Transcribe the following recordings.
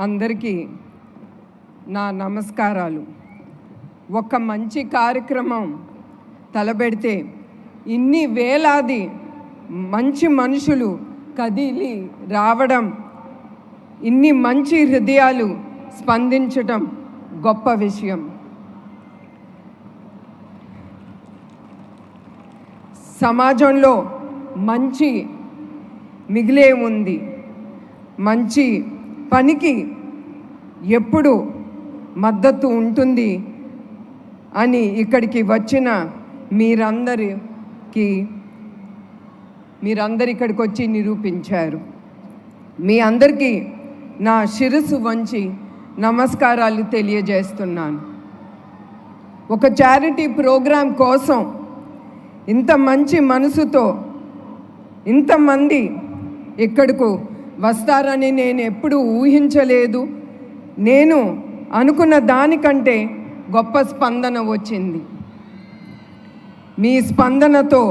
అందరికీ నా నమస్కారాలు. ఒక మంచి కార్యక్రమం తలబెడితే ఇన్ని వేలాది మంచి మనుషులు కదిలి రావడం, ఇన్ని మంచి హృదయాలు స్పందించటం గొప్ప విషయం. సమాజంలో మంచి మిగిలే ఉంది. మంచి పనికి ఎప్పుడు మద్దతు ఉంటుంది అని ఇక్కడికి వచ్చిన మీరందరూ ఇక్కడికి వచ్చి నిరూపించారు. మీ అందరికీ నా శిరస్సు వంచి నమస్కారాలు తెలియజేస్తున్నాను. ఒక చారిటీ ప్రోగ్రాం కోసం ఇంత మంచి మనసుతో ఇంతమంది ఇక్కడకు వస్తారని నేను ఎప్పుడూ ఊహించలేదు. నేను అనుకున్న దానికంటే గొప్ప స్పందన వచ్చింది. మీ స్పందనతో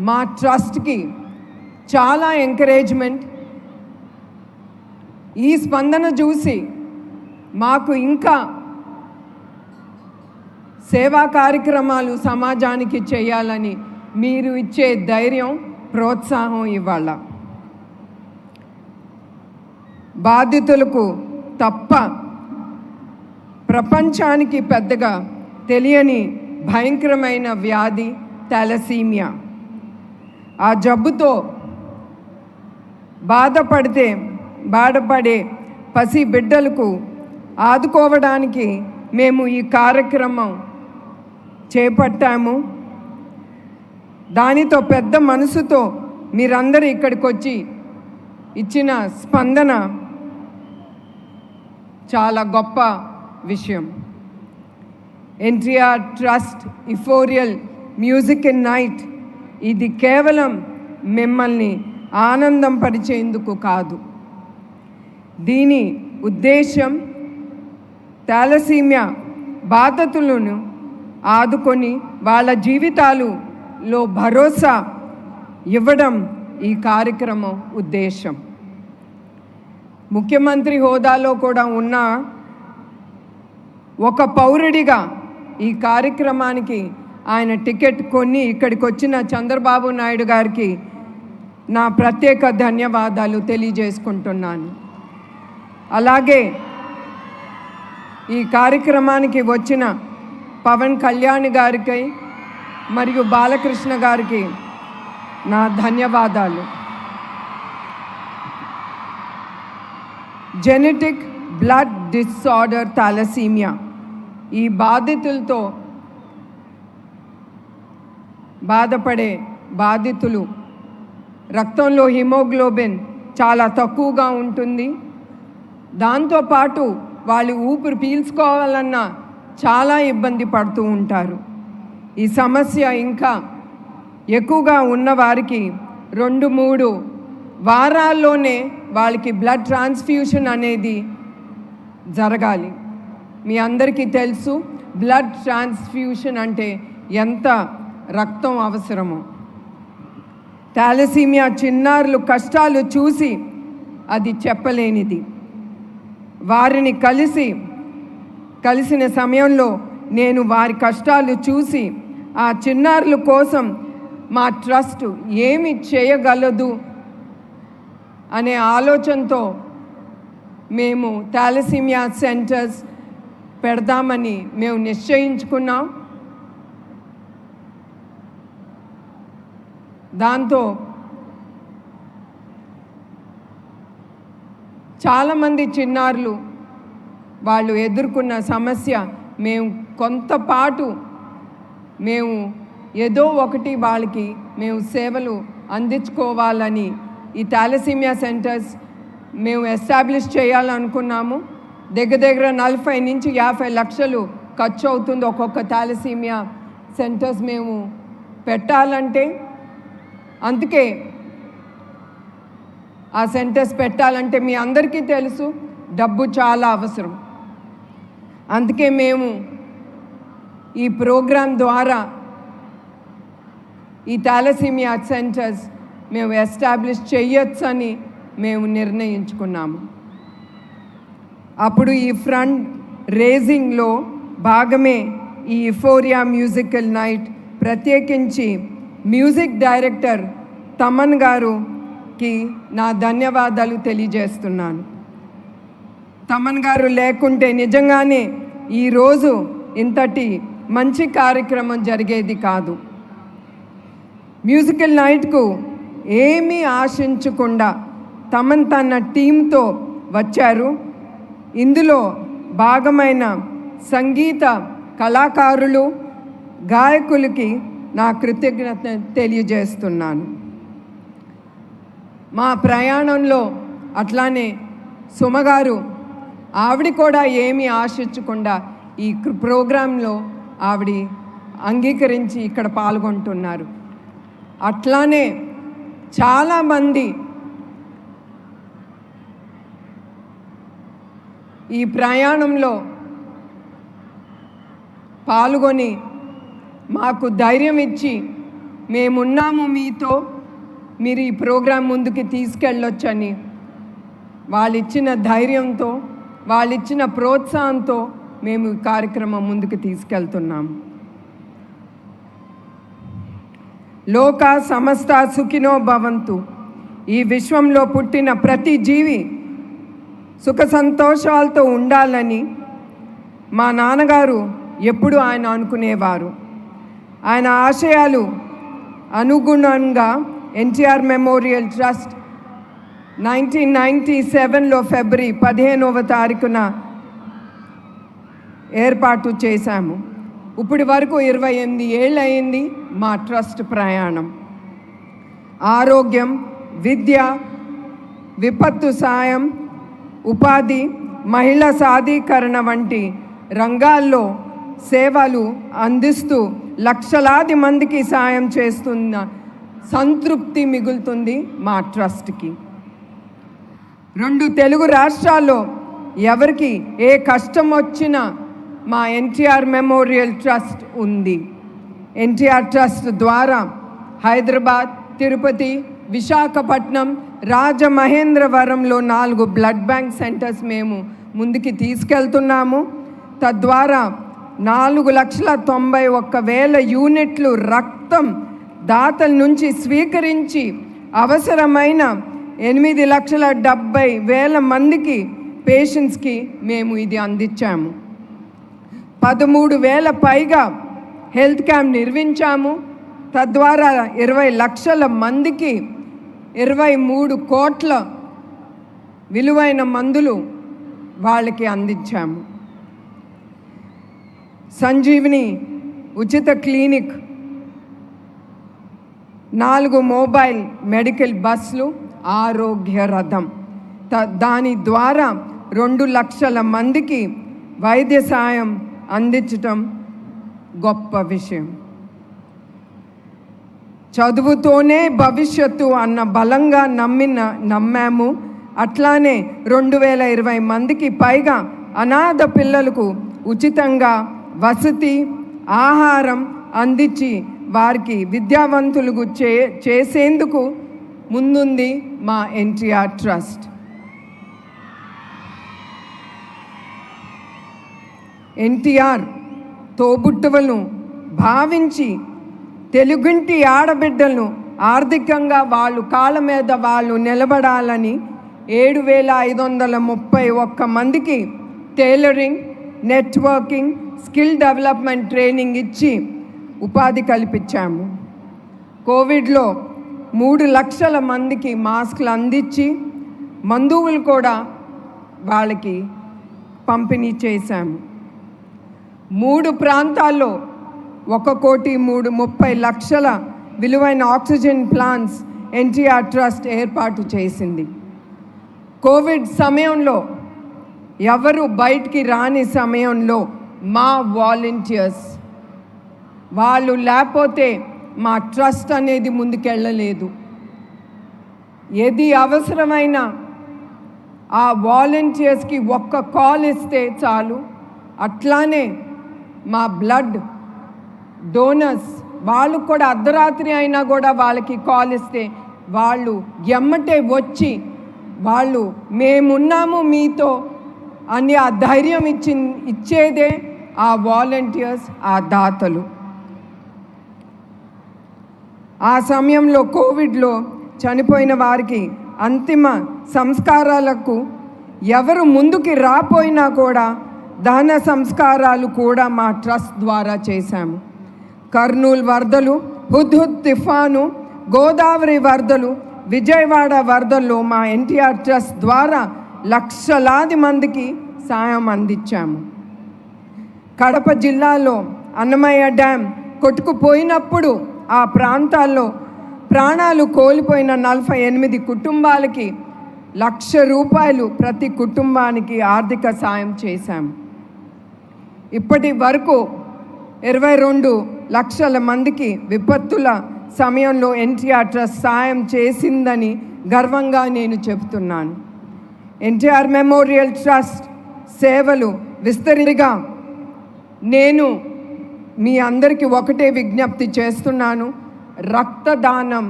మా ట్రస్ట్కి చాలా ఎంకరేజ్మెంట్. ఈ స్పందన చూసి మాకు ఇంకా సేవా కార్యక్రమాలు సమాజానికి చేయాలని మీరు ఇచ్చే ధైర్యం, ప్రోత్సాహం ఇవాళ బాధితులకు తప్ప ప్రపంచానికి పెద్దగా తెలియని భయంకరమైన వ్యాధి థాలసీమియా. ఆ జబ్బుతో బాధపడే పసి బిడ్డలకు ఆదుకోవడానికి మేము ఈ కార్యక్రమం చేపట్టాము. దానితో పెద్ద మనసుతో మీరందరూ ఇక్కడికి వచ్చి ఇచ్చిన స్పందన చాలా గొప్ప విషయం. NTR trust euphoria music and night ఇది కేవలం మిమ్మల్ని ఆనందం పరిచేందుకు కాదు. దీని ఉద్దేశం థాలసీమియా బాధితులను ఆదుకొని వాళ్ళ జీవితాలలో భరోసా ఇవ్వడం ఈ కార్యక్రమం ఉద్దేశం. ముఖ్యమంత్రి హోదాలో కూడా ఉన్న ఒక పౌరుడిగా ఈ కార్యక్రమానికి ఆయన టికెట్ కొని ఇక్కడికి వచ్చిన చంద్రబాబు నాయుడు గారికి నా ప్రత్యేక ధన్యవాదాలు తెలియజేసుకుంటున్నాను. అలాగే ఈ కార్యక్రమానికి వచ్చిన పవన్ కళ్యాణ్ గారికి మరియు బాలకృష్ణ గారికి నా ధన్యవాదాలు. జెనెటిక్ బ్లడ్ డిసార్డర్ థాలసీమియా ఈ బాధితులతో బాధపడే బాధితులు రక్తంలో హిమోగ్లోబిన్ చాలా తక్కువగా ఉంటుంది. దాంతోపాటు వాళ్ళు ఊపిరి పీల్చుకోవాలన్నా చాలా ఇబ్బంది పడుతూ ఉంటారు. ఈ సమస్య ఇంకా ఎక్కువగా ఉన్నవారికి 2-3 వారాల్లోనే వాళ్ళకి బ్లడ్ ట్రాన్స్ఫ్యూషన్ అనేది జరగాలి. మీ అందరికీ తెలుసు బ్లడ్ ట్రాన్స్ఫ్యూషన్ అంటే ఎంత రక్తం అవసరమో. థాలసీమియా చిన్నారులు కష్టాలు చూసి అది చెప్పలేనిది. వారిని కలిసిన సమయంలో నేను వారి కష్టాలు చూసి ఆ చిన్నారుల కోసం మా ట్రస్ట్ ఏమి చేయగలదు అనే ఆలోచనతో మేము థాలసీమియా సెంటర్స్ పెడదామని మేము నిశ్చయించుకున్నాం. దాంతో చాలామంది చిన్నారులు వాళ్ళు ఎదుర్కొన్న సమస్య మేము కొంతపాటు మేము ఏదో ఒకటి వాళ్ళకి మేము సేవలు అందించుకోవాలని ఈ థాలసీమియా సెంటర్స్ మేము ఎస్టాబ్లిష్ చేయాలనుకున్నాము. దగ్గర 40 నుంచి 50 లక్షలు ఖర్చు అవుతుంది ఒక్కొక్క థాలసీమియా సెంటర్స్ మేము పెట్టాలంటే. అందుకే ఆ సెంటర్స్ పెట్టాలంటే మీ అందరికీ తెలుసు డబ్బు చాలా అవసరం. అందుకే మేము ఈ ప్రోగ్రాం ద్వారా ఈ థాలసీమియా సెంటర్స్ మేము ఎస్టాబ్లిష్ చేయొచ్చని మేము నిర్ణయించుకున్నాము. అప్పుడు ఈ ఫండ్ రేజింగ్లో భాగమే ఈ యుఫోరియా మ్యూజికల్ నైట్. ప్రత్యేకించి మ్యూజిక్ డైరెక్టర్ తమన్ గారుకి నా ధన్యవాదాలు తెలియజేస్తున్నాను. తమన్ గారు లేకుంటే నిజంగానే ఈరోజు ఇంతటి మంచి కార్యక్రమం జరిగేది కాదు. మ్యూజికల్ నైట్కు ఏమీ ఆశించకుండా తమన్ తన టీంతో వచ్చారు. ఇందులో భాగమైన సంగీత కళాకారులు, గాయకులకి నా కృతజ్ఞత తెలియజేస్తున్నాను. మా ప్రయాణంలో అట్లానే సుమగారు ఆవిడ కూడా ఏమీ ఆశించకుండా ఈ ప్రోగ్రాంలో ఆవిడ అంగీకరించి ఇక్కడ పాల్గొంటున్నారు. అట్లానే చాలామంది ఈ ప్రయాణంలో పాల్గొని మాకు ధైర్యం ఇచ్చి మేమున్నాము మీతో, మీరు ఈ ప్రోగ్రాం ముందుకు తీసుకెళ్ళొచ్చని వాళ్ళిచ్చిన ధైర్యంతో, వాళ్ళిచ్చిన ప్రోత్సాహంతో మేము ఈ కార్యక్రమం ముందుకు తీసుకెళ్తున్నాము. లోక సమస్త సుఖినో భవంతు. ఈ విశ్వంలో పుట్టిన ప్రతి జీవి సుఖ సంతోషాలతో ఉండాలని మా నాన్నగారు ఎప్పుడు ఆయన అనుకునేవారు. ఆయన ఆశయాలు అనుగుణంగా ఎన్టీఆర్ మెమోరియల్ ట్రస్ట్ 1997లో ఫిబ్రవరి 15వ తారీఖున ఏర్పాటు చేశాము. ఇప్పటి వరకు 28 ఏళ్ళు అయింది మా ట్రస్ట్ ప్రయాణం. ఆరోగ్యం, విద్య, విపత్తు సాయం, ఉపాధి, మహిళా సాధీకరణ వంటి రంగాల్లో సేవలు అందిస్తూ లక్షలాది మందికి సాయం చేస్తున్న సంతృప్తి మిగులుతుంది మా ట్రస్ట్కి. 2 తెలుగు రాష్ట్రాల్లో ఎవరికి ఏ కష్టం వచ్చినా మా ఎన్టీఆర్ మెమోరియల్ ట్రస్ట్ ఉంది. ఎన్టీఆర్ ట్రస్ట్ ద్వారా హైదరాబాద్, తిరుపతి, విశాఖపట్నం, రాజమహేంద్రవరంలో 4 బ్లడ్ బ్యాంక్ సెంటర్స్ మేము ముందుకి తీసుకెళ్తున్నాము. తద్వారా 4,91,000 యూనిట్లు రక్తం దాతల నుంచి స్వీకరించి అవసరమైన 8,70,000 మందికి పేషెంట్స్కి మేము ఇది అందించాము. 13,000 పైగా హెల్త్ క్యాంప్ నిర్వహించాము. తద్వారా 20 లక్షల మందికి 23 కోట్ల విలువైన మందులు వాళ్ళకి అందించాము. సంజీవిని ఉచిత క్లినిక్, 4 మొబైల్ మెడికల్ బస్సులు, ఆరోగ్య రథం, దాని ద్వారా 2 లక్షల మందికి వైద్య సాయం అందించటం గొప్ప విషయం. చదువుతోనే భవిష్యత్తు అన్న బలంగా నమ్మాము. అట్లానే 2020 మందికి పైగా అనాథ పిల్లలకు ఉచితంగా వసతి, ఆహారం అందించి వారికి విద్యావంతులకు చేసేందుకు ముందుంది మా ఎన్టీఆర్ ట్రస్ట్. ఎన్టీఆర్ తోబుట్టువులను భావించి తెలుగింటి ఆడబిడ్డలను ఆర్థికంగా వాళ్ళు కాళ్ళ మీద వాళ్ళు నిలబడాలని 7,531 మందికి tailoring, networking, skill development training ఇచ్చి ఉపాధి కల్పించాము. కోవిడ్లో 3 లక్షల మందికి మాస్కులు అందించి మందువులు కూడా వాళ్ళకి పంపిణీ చేశాము. 3 ప్రాంతాల్లో 1,30,00,000 విలువైన ఆక్సిజన్ ప్లాంట్స్ ఎన్టీఆర్ ట్రస్ట్ ఏర్పాటు చేసింది. కోవిడ్ సమయంలో ఎవరు బయటికి రాని సమయంలో మా వాలంటీర్స్ వాళ్ళు లేకపోతే మా ట్రస్ట్ అనేది ముందుకెళ్ళలేదు. ఏది అవసరమైన ఆ వాలంటీర్స్కి ఒక్క కాల్ ఇస్తే చాలు. అట్లానే మా బ్లడ్ డోనర్స్ వాళ్ళు కూడా అర్ధరాత్రి అయినా కూడా వాళ్ళకి కాల్ ఇస్తే వాళ్ళు ఎమ్మటే వచ్చి వాళ్ళు మేమున్నాము మీతో అని ఆ ధైర్యం ఇచ్చేదే ఆ వాలంటీర్స్, ఆ దాతలు. ఆ సమయంలో కోవిడ్లో చనిపోయిన వారికి అంతిమ సంస్కారాలకు ఎవరు ముందుకి రాపోయినా కూడా దహన సంస్కారాలు కూడా మా ట్రస్ట్ ద్వారా చేశాము. కర్నూలు వరదలు, హుద్హుద్ తుఫాను, గోదావరి వరదలు, విజయవాడ వరదల్లో మా ఎన్టీఆర్ ట్రస్ట్ ద్వారా లక్షలాది మందికి సాయం అందించాము. కడప జిల్లాలో అన్నమయ్య డ్యామ్ కొట్టుకుపోయినప్పుడు ఆ ప్రాంతాల్లో ప్రాణాలు కోల్పోయిన 48 కుటుంబాలకి ₹1,00,000 ప్రతి కుటుంబానికి ఆర్థిక సాయం చేశాము. ఇప్పటి వరకు 22 లక్షల మందికి విపత్తుల సమయంలో ఎన్టీఆర్ ట్రస్ట్ సాయం చేసిందని గర్వంగా నేను చెబుతున్నాను. ఎన్టీఆర్ మెమోరియల్ ట్రస్ట్ సేవలు విస్తరిగా నేను మీ అందరికీ ఒకటే విజ్ఞప్తి చేస్తున్నాను. రక్తదానం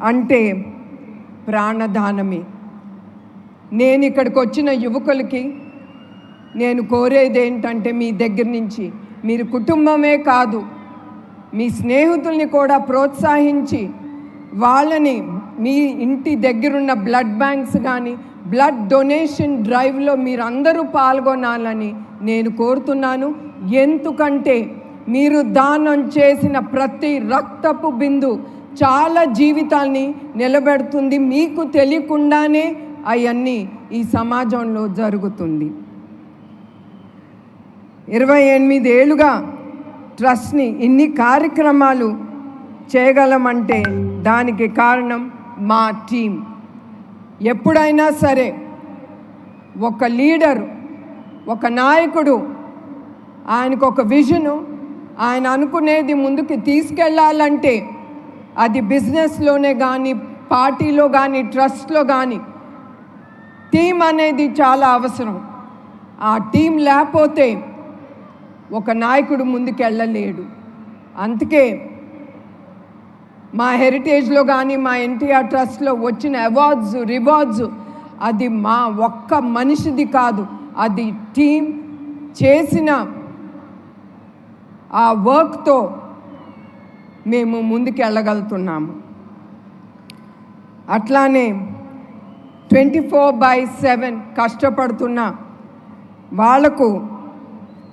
అంటే ప్రాణదానమే. నేను ఇక్కడికి వచ్చిన యువకులకి నేను కోరేది ఏంటంటే, మీ దగ్గర నుంచి మీరు కుటుంబమే కాదు, మీ స్నేహితుల్ని కూడా ప్రోత్సహించి వాళ్ళని మీ ఇంటి దగ్గరున్న బ్లడ్ బ్యాంక్స్ కానీ బ్లడ్ డొనేషన్ డ్రైవ్లో మీరందరూ పాల్గొనాలని నేను కోరుతున్నాను. ఎందుకంటే మీరు దానం చేసిన ప్రతి రక్తపు బిందు చాలా జీవితాల్ని నిలబెడుతుంది. మీకు తెలియకుండానే అవన్నీ ఈ సమాజంలో జరుగుతుంది. 28 ఏళ్ళుగా ట్రస్ట్ని ఇన్ని కార్యక్రమాలు చేయగలమంటే దానికి కారణం మా టీం. ఎప్పుడైనా సరే ఒక లీడర్, ఒక నాయకుడు, ఆయనకు ఒక విజను, ఆయన అనుకునేది ముందుకు తీసుకెళ్ళాలంటే అది బిజినెస్లోనే కానీ, పార్టీలో కానీ, ట్రస్ట్లో కానీ టీం అనేది చాలా అవసరం. ఆ టీం లేకపోతే ఒక నాయకుడు ముందుకెళ్ళలేడు. అందుకే మా హెరిటేజ్లో కానీ, మా ఎన్టీఆర్ ట్రస్ట్లో వచ్చిన అవార్డ్స్, రివార్డ్స్ అది మా ఒక్క మనిషిది కాదు, అది టీం చేసిన ఆ వర్క్తో మేము ముందుకు వెళ్ళగలుగుతున్నాము. అట్లానే 24/7 కష్టపడుతున్న వాళ్లకు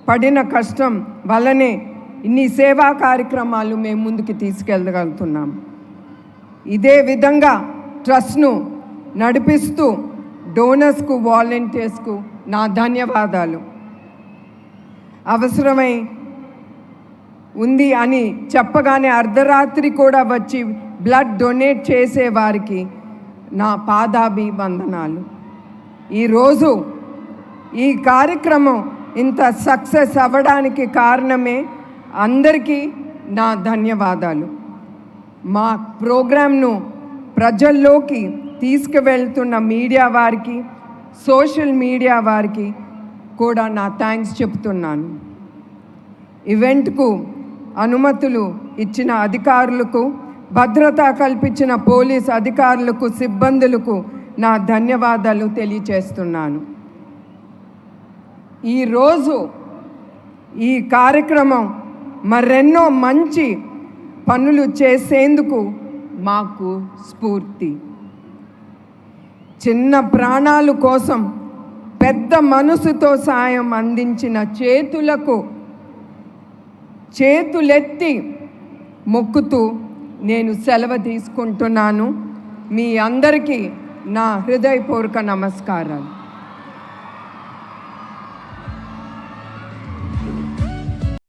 పడిన కష్టం వల్లనే ఇన్ని సేవా కార్యక్రమాలు మేము ముందుకు తీసుకెళ్ళగలుగుతున్నాము. ఇదే విధంగా ట్రస్ట్ను నడిపిస్తూ డోనర్స్కు, వాలంటీర్స్కు నా ధన్యవాదాలు. అవసరమై ఉంది అని చెప్పగానే అర్ధరాత్రి కూడా వచ్చి బ్లడ్ డొనేట్ చేసేవారికి నా పాదాభివందనాలు. ఈరోజు ఈ కార్యక్రమం ఇంత సక్సెస్ అవ్వడానికి కారణమే అందరికీ నా ధన్యవాదాలు. మా ప్రోగ్రామ్ను ప్రజల్లోకి తీసుకువెళ్తున్న మీడియా వారికి, సోషల్ మీడియా వారికి కూడా నా థ్యాంక్స్ చెప్తున్నాను. ఈవెంట్కు అనుమతులు ఇచ్చిన అధికారులకు, భద్రత కల్పించిన పోలీస్ అధికారులకు, సిబ్బందులకు నా ధన్యవాదాలు తెలియచేస్తున్నాను. ఈరోజు ఈ కార్యక్రమం మరెన్నో మంచి పనులు చేసేందుకు మాకు స్ఫూర్తి. చిన్న ప్రాణాల కోసం పెద్ద మనసుతో సాయం అందించిన చేతులెత్తి మొక్కుతూ నేను సెలవు తీసుకుంటున్నాను. మీ అందరికీ నా హృదయపూర్వక నమస్కారాలు.